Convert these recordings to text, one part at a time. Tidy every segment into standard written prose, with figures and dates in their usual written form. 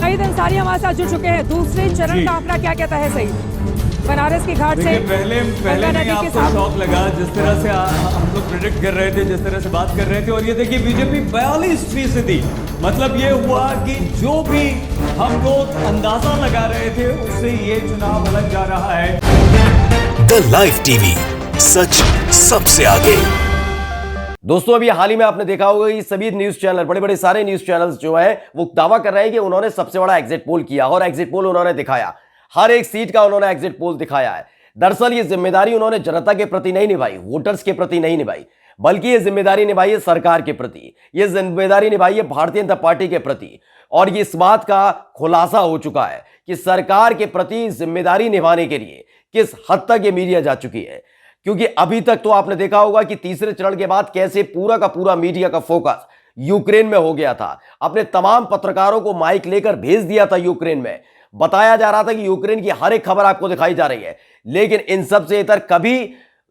शहीद अंसारी हमारे साथ जुड़ चुके हैं। दूसरे चरण का आंकड़ा क्या कहता है सही? बनारस की घाट से पहले नहीं आपको शौक लगा जिस तरह से हम लोग प्रेडिक्ट कर रहे थे, जिस तरह से बात कर रहे थे, और ये देखिए बीजेपी 42%, मतलब ये हुआ कि जो भी हम लोग अंदाजा लगा रहे थे उससे ये चुनाव अलग जा रहा है। द लाइव टीवी, सच सबसे आगे। दोस्तों, अभी हाल ही में आपने देखा होगा कि सभी न्यूज चैनल, बड़े बड़े सारे न्यूज चैनल्स जो हैं वो दावा कर रहे हैं कि उन्होंने सबसे बड़ा एग्जिट पोल किया और एग्जिट पोल उन्होंने दिखाया। हर एक सीट का उन्होंने एग्जिट पोल दिखाया है। दरअसल ये जिम्मेदारी उन्होंने जनता के प्रति नहीं निभाई, वोटर्स के प्रति नहीं निभाई, बल्कि ये जिम्मेदारी निभाई है सरकार के प्रति, ये जिम्मेदारी निभाई है भारतीय जनता पार्टी के प्रति। और ये इस बात का खुलासा हो चुका है कि सरकार के प्रति जिम्मेदारी निभाने के लिए किस हद तक ये मीडिया जा चुकी है। क्योंकि अभी तक तो आपने देखा होगा कि तीसरे चरण के बाद कैसे पूरा का पूरा मीडिया का फोकस यूक्रेन में हो गया था। अपने तमाम पत्रकारों को माइक लेकर भेज दिया था यूक्रेन में। बताया जा रहा था कि यूक्रेन की हर एक खबर आपको दिखाई जा रही है, लेकिन इन सब से इतर कभी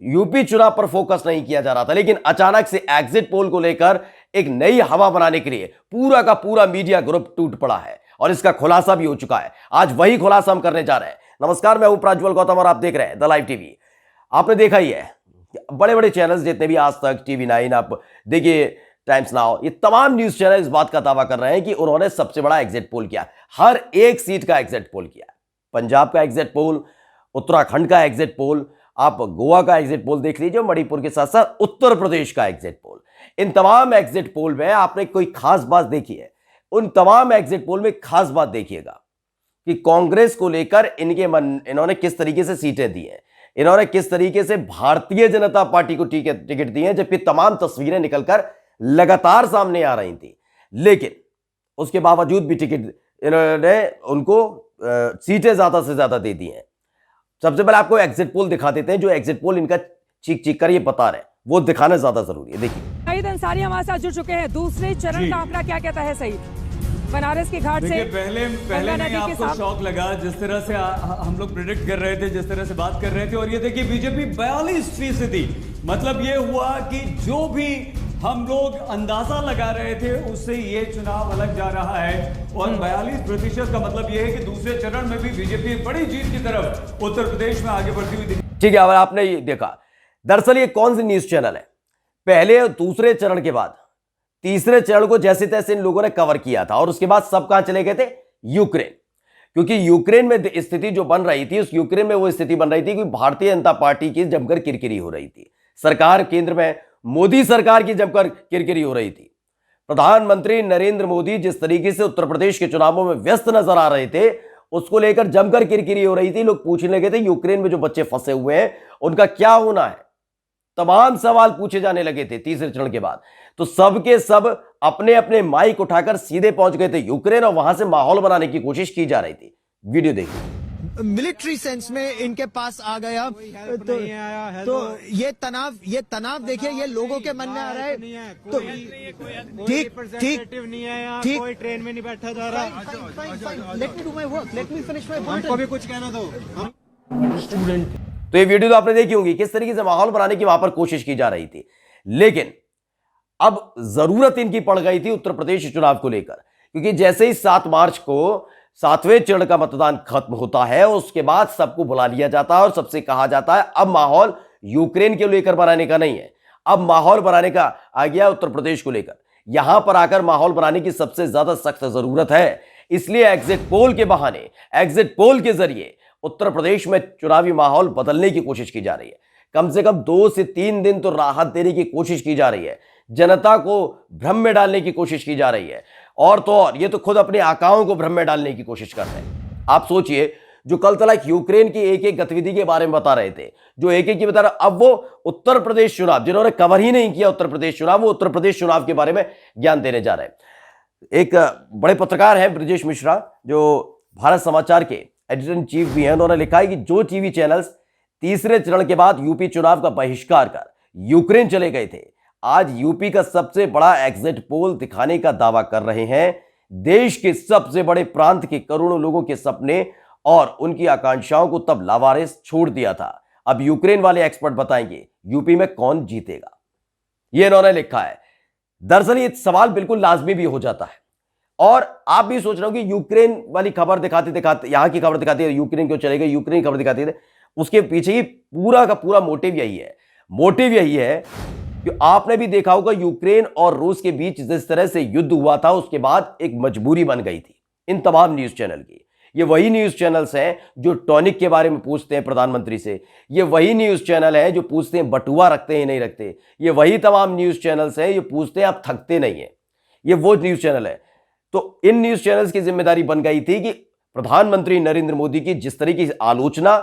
यूपी चुनाव पर फोकस नहीं किया जा रहा था। लेकिन अचानक से एग्जिट पोल को लेकर एक नई हवा बनाने के लिए पूरा का पूरा मीडिया ग्रुप टूट पड़ा है और इसका खुलासा भी हो चुका है। आज वही खुलासा हम करने जा रहे हैं। नमस्कार, मैं हूं प्रज्वल गौतम और आप देख रहे हैं द लाइव टीवी। आपने देखा ही है बड़े बड़े चैनल्स जितने भी, आज तक, TV9, आप देखिए, टाइम्स नाउ, ये तमाम न्यूज चैनल इस बात का दावा कर रहे हैं कि उन्होंने सबसे बड़ा एग्जिट पोल किया। हर एक सीट का एग्जिट पोल किया। पंजाब का एग्जिट पोल, उत्तराखंड का एग्जिट पोल, आप गोवा का एग्जिट पोल देख लीजिए, मणिपुर के साथ साथ उत्तर प्रदेश का एग्जिट पोल। इन तमाम एग्जिट पोल में आपने कोई खास बात देखी है? उन तमाम एग्जिट पोल में खास बात देखिएगा कि कांग्रेस को लेकर इन्होंने किस तरीके से सीटें दी हैं, इन्होंने किस तरीके से भारतीय जनता पार्टी को टिकट दी है, जबकि तमाम तस्वीरें निकलकर लगातार सामने आ रही थी। लेकिन उसके बावजूद भी टिकट इन्होंने उनको सीटें ज्यादा से ज्यादा दे दी हैं। सबसे पहले आपको एग्जिट पोल दिखा देते हैं, जो एग्जिट पोल इनका चीख चीख कर ये बता रहे हैं, वो दिखाना ज्यादा जरूरी है। देखिए, शहीद अंसारी हमारे साथ जुड़ चुके हैं। दूसरे चरण का आंकड़ा क्या कहता है सही? बनारस की घाट से पहले नहीं आपको शौक लगा जिस तरह से हम लोग प्रेडिक्ट कर रहे थे, जिस तरह से बात कर रहे थे, और ये देखिए बीजेपी 42%, मतलब ये हुआ कि जो भी हम लोग अंदाजा लगा रहे थे उससे ये चुनाव अलग जा रहा है। और 42% का मतलब ये है कि दूसरे चरण में भी बीजेपी बड़ी जीत की तरफ उत्तर प्रदेश में आगे बढ़ती हुई दिखी। ठीक है, अब आपने ये देखा, दरअसल ये कौन सी न्यूज चैनल है? पहले और दूसरे चरण के बाद तीसरे चरण को जैसे तैसे इन लोगों ने कवर किया था और उसके बाद सब कहां चले गए थे? यूक्रेन। क्योंकि यूक्रेन में स्थिति जो बन रही थी, उस यूक्रेन में वो स्थिति बन रही थी कि भारतीय जनता पार्टी की जमकर किरकिरी हो रही थी। सरकार केंद्र में मोदी सरकार की जमकर किरकिरी हो रही थी। प्रधानमंत्री नरेंद्र मोदी जिस तरीके से उत्तर प्रदेश के चुनावों में व्यस्त नजर आ रहे थे, उसको लेकर जमकर किरकिरी हो रही थी। लोग पूछने लगे थे यूक्रेन में जो बच्चे फंसे हुए हैं उनका क्या होना है। तमाम सवाल पूछे जाने लगे थे तीसरे चरण के बाद। तो सबके सब अपने अपने माइक उठाकर सीधे पहुंच गए थे यूक्रेन और वहां से माहौल बनाने की कोशिश की जा रही थी। वीडियो देखिए। मिलिट्री सेंस में इनके पास आ गया तो ये तनाव देखिए, ये लोगों के मन में आ रहा है। तो ठीक कोई ट्रेन में नहीं बैठा जा रहा। Let me do my work, let me finish my work. हमको भी कुछ कहना दो। स्टूडेंट, तो ये वीडियो तो आपने देखी होंगी, किस तरीके से माहौल बनाने की वहां पर कोशिश की जा रही थी। लेकिन अब जरूरत इनकी पड़ गई थी उत्तर प्रदेश चुनाव को लेकर, क्योंकि जैसे ही 7 मार्च को 7वें चरण का मतदान खत्म होता है, उसके बाद सबको बुला लिया जाता है और सबसे कहा जाता है अब माहौल यूक्रेन के लेकर बनाने का नहीं है, अब माहौल बनाने का आ गया उत्तर प्रदेश को लेकर। यहां पर आकर माहौल बनाने की सबसे ज्यादा सख्त जरूरत है। इसलिए एग्जिट पोल के बहाने, एग्जिट पोल के जरिए उत्तर प्रदेश में चुनावी माहौल बदलने की कोशिश की जा रही है। कम से कम 2 से 3 दिन तो राहत देने की कोशिश की जा रही है, जनता को भ्रम में डालने की कोशिश की जा रही है। और तो और ये तो खुद अपने आकाओं को भ्रम में डालने की कोशिश कर रहे हैं। आप सोचिए, जो कल तक यूक्रेन की एक एक गतिविधि के बारे में बता रहे थे, जो एक एक की बता रहे, अब वो उत्तर प्रदेश चुनाव, जिन्होंने कवर ही नहीं किया उत्तर प्रदेश चुनाव, वो उत्तर प्रदेश चुनाव के बारे में ज्ञान देने जा रहे हैं। एक बड़े पत्रकार हैं ब्रजेश मिश्रा, जो भारत समाचार के एडिटर इन चीफ भी हैं। उन्होंने लिखा है कि जो टीवी चैनल्स तीसरे चरण के बाद यूपी चुनाव का बहिष्कार कर यूक्रेन चले गए थे, आज यूपी का सबसे बड़ा एग्जिट पोल दिखाने का दावा कर रहे हैं। देश के सबसे बड़े प्रांत के करोड़ों लोगों के सपने और उनकी आकांक्षाओं को तब लावारिस छोड़ दिया था। अब यूक्रेन वाले एक्सपर्ट बताएंगे यूपी में कौन जीतेगा, यह इन्होंने लिखा है। दरअसल ये सवाल बिल्कुल लाजमी भी हो जाता है। और आप भी सोच रहे हो कि यूक्रेन वाली खबर दिखाते दिखाते यहां की खबर दिखाती है, यूक्रेन क्यों चले गए, यूक्रेन की खबर दिखाती है, उसके पीछे ही पूरा का पूरा मोटिव यही है। मोटिव यही है कि आपने भी देखा होगा यूक्रेन और रूस के बीच जिस तरह से युद्ध हुआ था, उसके बाद एक मजबूरी बन गई थी इन तमाम न्यूज चैनल की। ये वही न्यूज चैनल्स हैं जो टॉनिक के बारे में पूछते हैं प्रधानमंत्री से, ये वही न्यूज चैनल है जो पूछते हैं बटुआ रखते हैं नहीं रखते, ये वही तमाम न्यूज चैनल्स हैं जो पूछते हैं आप थकते नहीं है, ये वो न्यूज चैनल है। तो इन न्यूज चैनल्स की जिम्मेदारी बन गई थी कि प्रधानमंत्री नरेंद्र मोदी की जिस तरह की आलोचना,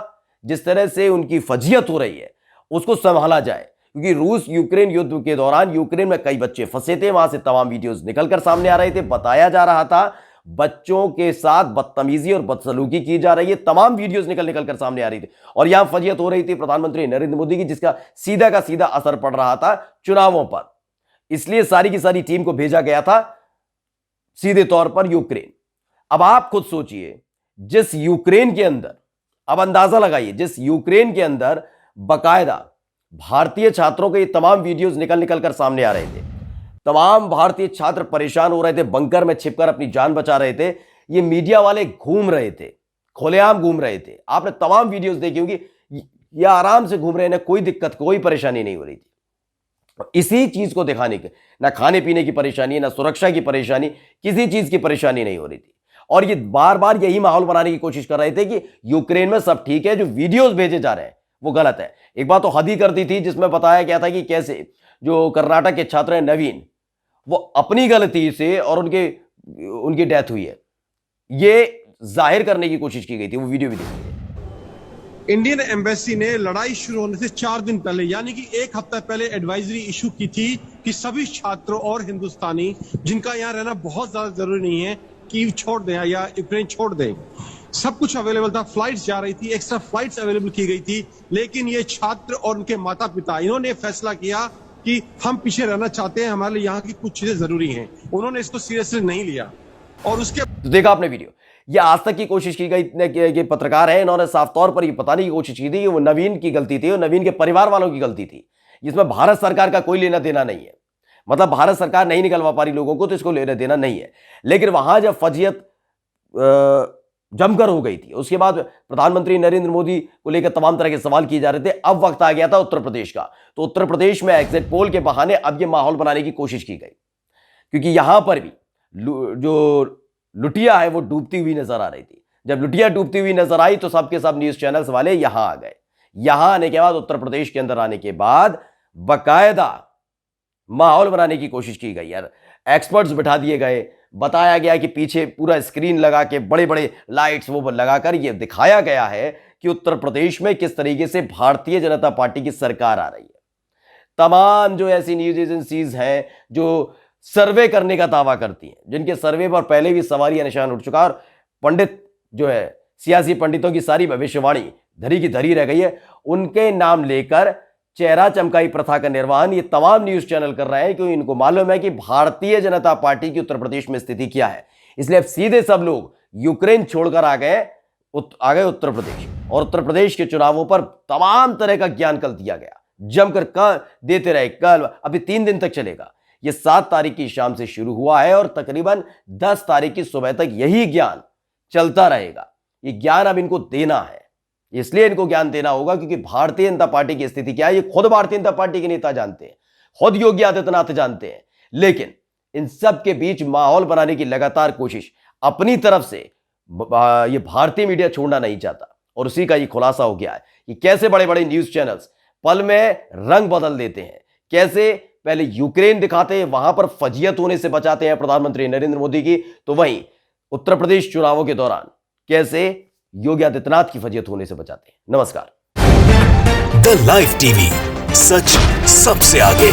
जिस तरह से उनकी फजीयत हो रही है, उसको संभाला जाए। क्योंकि रूस यूक्रेन युद्ध के दौरान यूक्रेन में कई बच्चे फंसे थे, वहां से तमाम वीडियोस निकलकर सामने आ रहे थे, बताया जा रहा था बच्चों के साथ बदतमीजी और बदसलूकी की जा रही है, तमाम वीडियोस निकल कर सामने आ रही थी और यहां फजीयत हो रही थी प्रधानमंत्री नरेंद्र मोदी की, जिसका सीधा का सीधा असर पड़ रहा था चुनावों पर। इसलिए सारी की सारी टीम को भेजा गया था सीधे तौर पर यूक्रेन। अब आप खुद सोचिए, जिस यूक्रेन के अंदर, अब अंदाजा लगाइए, जिस यूक्रेन के अंदर बकायदा भारतीय छात्रों के ये तमाम वीडियोस निकल कर सामने आ रहे थे, तमाम भारतीय छात्र परेशान हो रहे थे, बंकर में छिपकर अपनी जान बचा रहे थे, ये मीडिया वाले घूम रहे थे, खुलेआम घूम रहे थे। आपने तमाम वीडियोस देखी होंगी, ये आराम से घूम रहे हैं, ना कोई दिक्कत, कोई परेशानी नहीं हो रही थी। इसी चीज को दिखाने के, ना खाने पीने की परेशानी, ना सुरक्षा की परेशानी, किसी चीज की परेशानी नहीं हो रही थी। और ये बार बार यही माहौल बनाने की कोशिश कर रहे थे कि यूक्रेन में सब ठीक है, जो वीडियोस भेजे जा रहे हैं वो गलत है। एक बात तो हद ही कर दी थी जिसमें बताया गया था कि कैसे जो कर्नाटक के छात्र हैं नवीन, वो अपनी गलती से और उनकी डेथ हुई है, ये जाहिर करने की कोशिश की गई थी। वो वीडियो भी देखी। इंडियन एम्बेसी ने लड़ाई शुरू होने से 4 दिन पहले, यानी कि 1 हफ्ता पहले एडवाइजरी इशू की थी कि सभी छात्रों और हिंदुस्तानी जिनका यहाँ रहना बहुत ज्यादा जरूरी नहीं है कि छोड़ दें या यूक्रेन छोड़ दें। सब कुछ अवेलेबल था, फ्लाइट्स जा रही थी, एक्स्ट्रा फ्लाइट्स अवेलेबल की गई थी, लेकिन ये छात्र और उनके माता पिता, इन्होंने फैसला किया कि हम पीछे रहना चाहते हैं, हमारे लिए यहाँ की कुछ चीजें जरूरी हैं। उन्होंने इसको सीरियसली नहीं लिया। और उसके तो देखा आपने वीडियो, ये आज तक की कोशिश की गई कि पत्रकार है, इन्होंने साफ तौर पर ये बताने की कोशिश की थी कि वो नवीन की गलती थी, वो नवीन के परिवार वालों की गलती थी, जिसमें भारत सरकार का कोई लेना देना नहीं है। मतलब भारत सरकार नहीं निकलवा पा रही लोगों को, तो इसको लेना देना नहीं है। लेकिन वहां जब फजीयत जमकर हो गई थी, उसके बाद प्रधानमंत्री नरेंद्र मोदी को लेकर तमाम तरह के सवाल किए जा रहे थे। अब वक्त आ गया था उत्तर प्रदेश का, तो उत्तर प्रदेश में एग्जिट पोल के बहाने अब ये माहौल बनाने की कोशिश की गई, क्योंकि यहां पर भी जो लुटिया है वो डूबती हुई नजर आ रही थी। जब लुटिया डूबती हुई नजर आई तो सबके सब न्यूज चैनल्स वाले यहां आ गए। यहां आने के बाद, उत्तर प्रदेश के अंदर आने के बाद बकायदा माहौल बनाने की कोशिश की गई यार। एक्सपर्ट्स बिठा दिए गए, बताया गया कि पीछे पूरा स्क्रीन लगा के बड़े बड़े लाइट्स वो लगाकर ये दिखाया गया है कि उत्तर प्रदेश में किस तरीके से भारतीय जनता पार्टी की सरकार आ रही है। तमाम जो ऐसी न्यूज एजेंसीज हैं जो सर्वे करने का दावा करती हैं, जिनके सर्वे पर पहले भी सवालिया निशान उठ चुका, और पंडित जो है, सियासी पंडितों की सारी भविष्यवाणी धरी की धरी रह गई है, उनके नाम लेकर चेहरा चमकाई प्रथा का निर्वहन ये तमाम न्यूज चैनल कर रहे हैं, क्योंकि इनको मालूम है कि भारतीय जनता पार्टी की उत्तर प्रदेश में स्थिति क्या है। इसलिए अब सीधे सब लोग यूक्रेन छोड़कर आ गए उत्तर प्रदेश, और उत्तर प्रदेश के चुनावों पर तमाम तरह का ज्ञान कल दिया गया, जमकर कल देते रहे। कल अभी 3 दिन तक चलेगा, ये 7 तारीख की शाम से शुरू हुआ है और तकरीबन 10 तारीख की सुबह तक यही ज्ञान चलता रहेगा। ये ज्ञान अब इनको देना है, इसलिए इनको ज्ञान देना होगा क्योंकि भारतीय जनता पार्टी की स्थिति क्या है ये खुद भारतीय जनता पार्टी के नेता जानते हैं, खुद योगी आदित्यनाथ जानते हैं। लेकिन इन सब के बीच माहौल बनाने की लगातार कोशिश अपनी तरफ से ये भारतीय मीडिया छोड़ना नहीं चाहता, और उसी का ये खुलासा हो गया है कि कैसे बड़े बड़े न्यूज चैनल्स पल में रंग बदल देते हैं, कैसे पहले यूक्रेन दिखाते हैं, वहां पर फजीयत होने से बचाते हैं प्रधानमंत्री नरेंद्र मोदी की, तो वहीं उत्तर प्रदेश चुनावों के दौरान कैसे योगी आदित्यनाथ की फजीयत होने से बचाते हैं। नमस्कार। द लाइव टीवी, सच सबसे आगे।